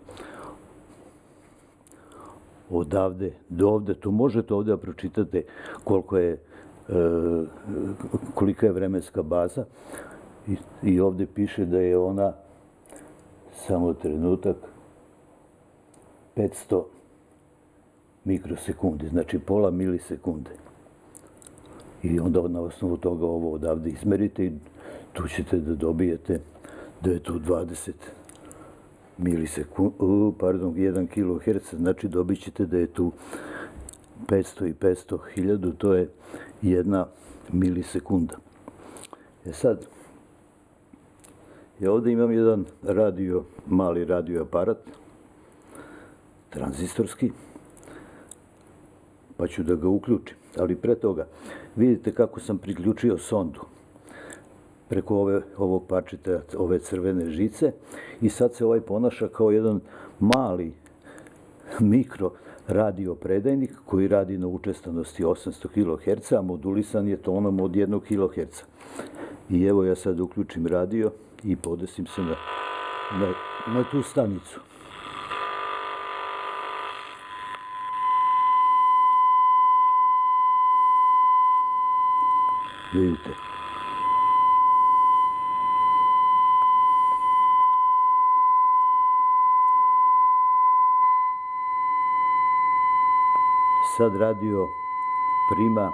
A: Odavde do ovde, to možete ovde da pročitate kolika je vremenska baza i ovde piše da je ona, samo trenutak, 500 mikrosekundi, znači pola milisekunde. I onda na osnovu toga ovo odavde izmerite i tu ćete da dobijete da je tu 20 1 kHz, znači dobit ćete da je tu 500 i 500, 1000, to je 1 milisekunda. E sad, ja ovde imam jedan mali radio aparat, tranzistorski, pa ću da ga uključim. Ali pre toga, vidite kako sam priključio sondu preko ovog parčeta, ove crvene žice i sad se ovaj ponaša kao jedan mali mikro radio predajnik koji radi na učestanosti 800 kHz, a modulisan je tonom od 1 kHz. I evo ja sad uključim radio i podesim se na tu stanicu. Vidite. Sad radio prima,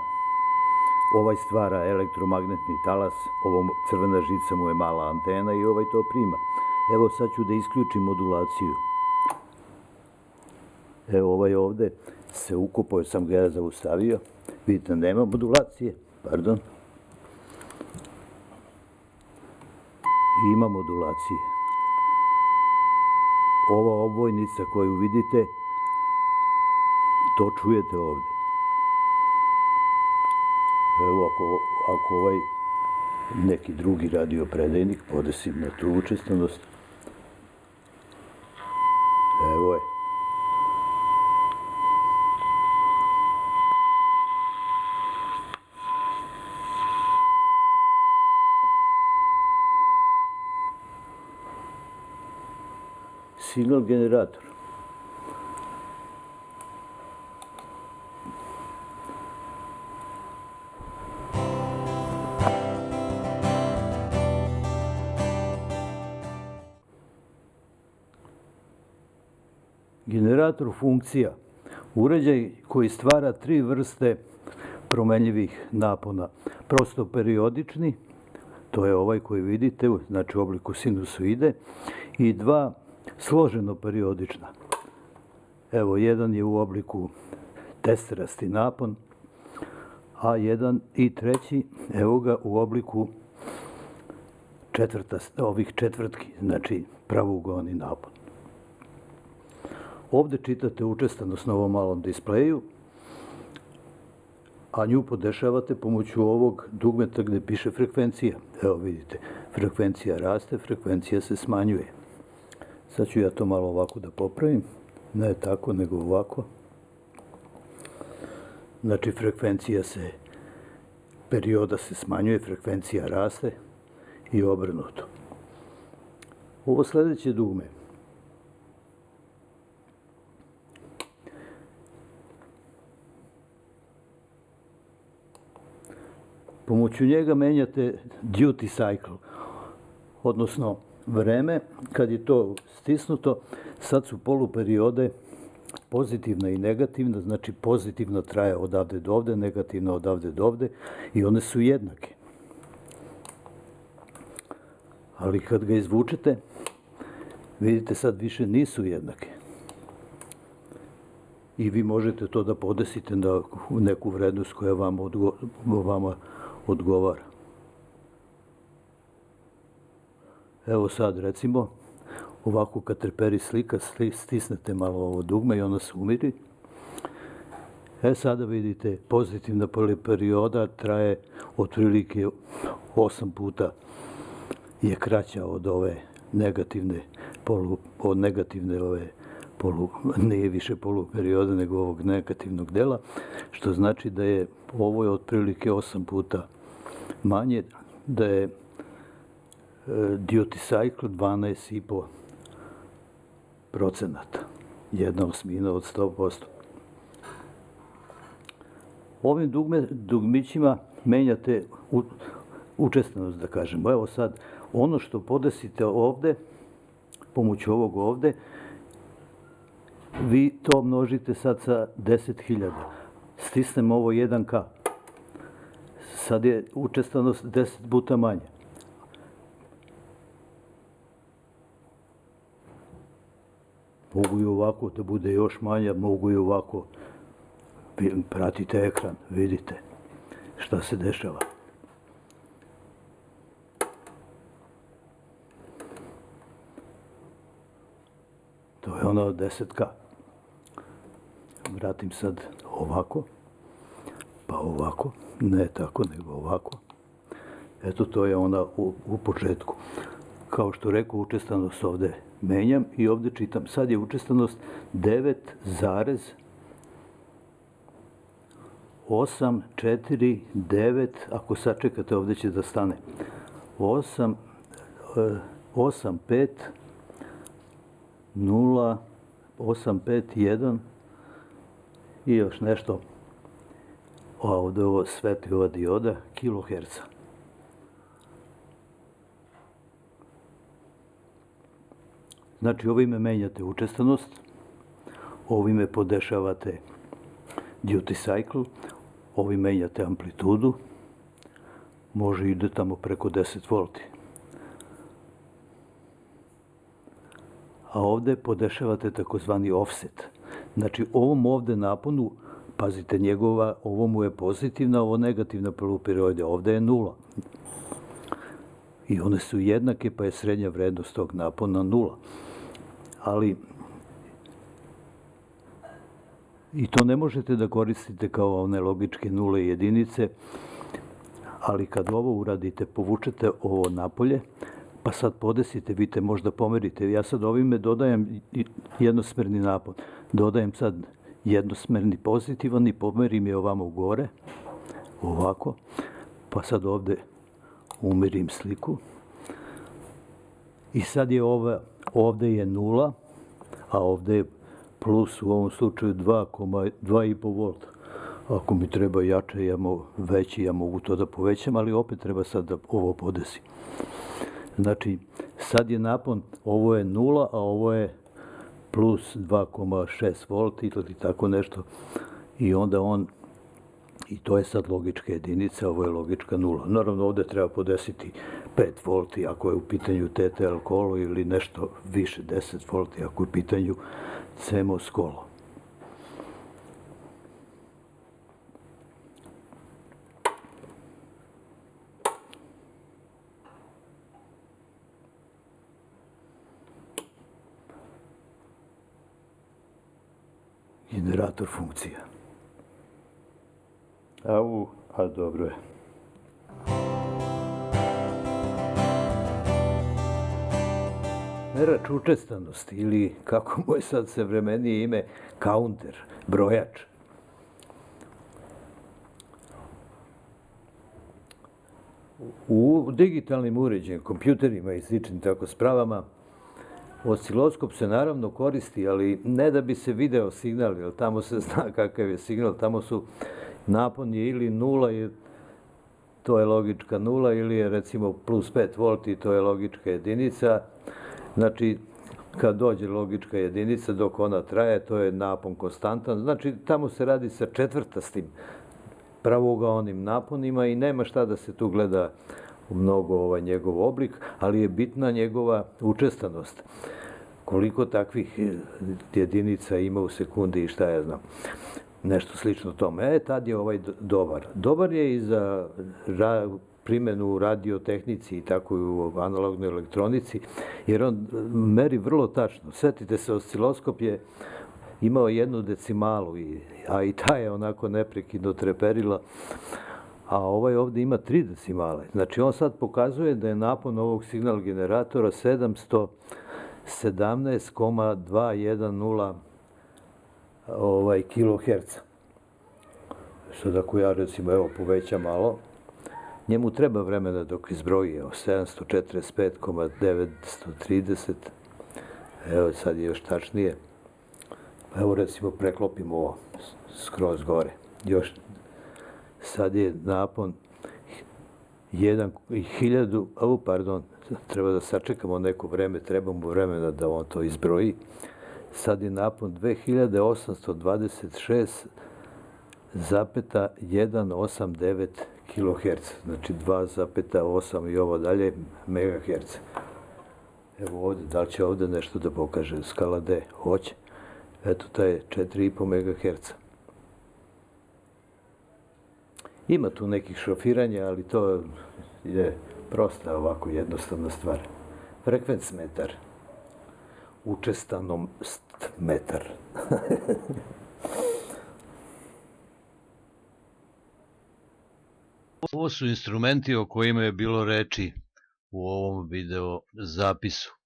A: ovaj stvara elektromagnetni talas, ovo crvena žica mu je mala antena i ovaj to prima. Evo sad ću da isključim modulaciju. Evo ovaj ovde se ukopao, sam ga ja zaustavio. Vidite, nema modulacije, pardon. I ima modulacije. Ova obojnica koju vidite, to čujete ovde. Evo, ako ovaj neki drugi radiopredajnik podesim na tu učestanost, evo je. Signal generator. Generator funkcija. Uređaj koji stvara 3 vrste promenljivih napona. Prosto periodični, to je ovaj koji vidite, znači u obliku sinusoide, i 2 složeno periodična. Evo, jedan je u obliku testerasti napon, a jedan i treći, evo ga u obliku ovih četvrtki, znači pravougoni napon. Ovde čitate učestanost na ovom malom displeju, a nju podešavate pomoću ovog dugmeta gde piše frekvencija. Evo vidite, frekvencija raste, frekvencija se smanjuje. Sad ću ja to malo ovako da popravim, ne tako, nego ovako. Znači, perioda se smanjuje, frekvencija raste i obrnuto. Ovo sledeće dugme. Pomoću njega menjate duty cycle, odnosno vreme, kad je to stisnuto, sad su poluperiode pozitivna i negativna, znači pozitivna traje odavde do ovde, negativna odavde do ovde i one su jednake. Ali kad ga izvučete, vidite sad više nisu jednake. I vi možete to da podesite na neku vrednost koja vama odgovara. Evo sad, recimo, ovako kad treperi slika, stisnete malo ovo dugme i ona se umiri. Sada vidite, pozitivna perioda traje otprilike 8 puta je kraća od ove negativne nije više poluperioda nego ovog negativnog dela, što znači da je ovo je otprilike 8 puta manje, da je duty cycle 12,5%, 1/8 od 100%. Ovim dugmićima menjate učestanost, da kažemo. Evo sad, ono što podesite ovde, pomoću ovog ovde, vi to množite sad sa 10.000. Stisnemo ovo 1K. Sad je učestanost 10 puta manja. Mogu i ovako da bude još manja, mogu i ovako. Pratite ekran, vidite šta se dešava. To je ono od 10K. Vratim sad ovako, pa ovako, ne tako, nego ovako. Eto, to je ona u početku. Kao što rekao, učestanost ovde menjam i ovde čitam. Sad je učestanost 9,849, ako sačekate ovde će da stane. 851 i još nešto a ovde ovo svetli ova dioda kiloherca. Znači ovime menjate učestanost, ovime podešavate duty cycle, ovim menjate amplitudu, može ide tamo preko 10 volti. A ovde podešavate takozvani offset. Znači ovom ovde naponu, pazite njegova, ovo mu je pozitivna, ovo negativna polupiroide, ovde je 0. I one su jednake, pa je srednja vrednost tog napona 0. Ali i to ne možete da koristite kao one logičke nule i jedinice, ali kad ovo uradite, povučete ovo napolje, pa sad podesite, vi te možda pomerite. Ja sad ovime dodajem jednosmerni napon. Dodajem sad jednosmerni pozitivan i pomerim je ovamo gore, ovako, pa sad ovde umerim sliku. I sad je ovde je 0, a ovde je plus u ovom slučaju 2,5 volta. Ako mi treba jače, veći, ja mogu to da povećam, ali opet treba sad da ovo podesim. Znači, sad je napon, ovo je 0, a ovo je plus 2,6 volti ili tako nešto. I onda i to je sad logička jedinica, ovo je logička 0. Naravno, ovde treba podesiti 5 volti ako je u pitanju TTL kolo ili nešto više, 10 volti ako je u pitanju CMOS kolo. Generator funkcija. A dobro je. Merač učestanosti ili, kako mu je sad savremenije ime, counter, brojač. U digitalnim uređajima, kompjuterima i sličnim tako spravama, osciloskop se naravno koristi, ali ne da bi se video signal, jer tamo se zna kakav je signal, tamo su napon je ili 0, to je logička 0, ili je recimo plus 5 volti, to je logička jedinica. Znači, kad dođe logička jedinica, dok ona traje, to je napon konstantan. Znači, tamo se radi sa četvrtastim pravogaonim naponima i nema šta da se tu gleda mnogo njegov oblik, ali je bitna njegova učestanost. Koliko takvih jedinica ima u sekundi i šta ja znam. Nešto slično tome. Tad je ovaj dobar. Dobar je i za primjenu u radiotehnici i tako i u analognoj elektronici, jer on meri vrlo tačno. Sjetite se, osciloskop je imao 1 decimalu, a i ta je onako neprekidno treperila, a ovaj ovde ima 3 decimale. Znači, on sad pokazuje da je napon ovog signal generatora 717,210 kHz. Sad ako ja recimo, povećam malo, njemu treba vremena dok izbroji, 745,930, sad je još tačnije. Recimo preklopimo ovo skroz gore. Još sad je napon 1000, treba da sačekamo neko vreme, treba mu vremena da on to izbroji. Sad je napon 2826,189 kHz, znači 2,8 i ovo dalje MHz. Evo ovde, da li će ovde nešto da pokaže? Skala D, hoće. Eto, taj je 4,5 MHz. Ima tu nekih šofiranja, ali to je prosta, ovako jednostavna stvar. Frekvenc metar. Učestanost metar.
C: Ovo su instrumenti o kojima je bilo reči u ovom video zapisu.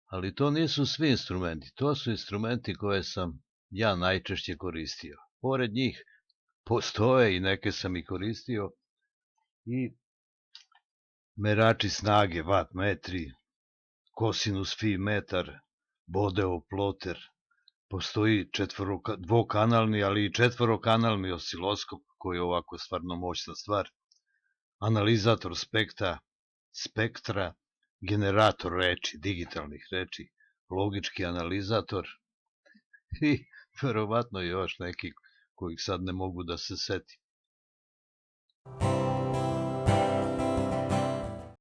C: Ali to nisu svi instrumenti, to su instrumenti koje sam ja najčešće koristio. Pored njih postoje i neke sam i koristio i merači snage, wattmetri, kosinus fi metar, bodeo ploter, postoji dvokanalni, ali i četvorokanalni osiloskop, koji je ovako stvarno moćna stvar, analizator spektra, generator reči, digitalnih reči, logički analizator i verovatno još neki kojih sad ne mogu da se setim.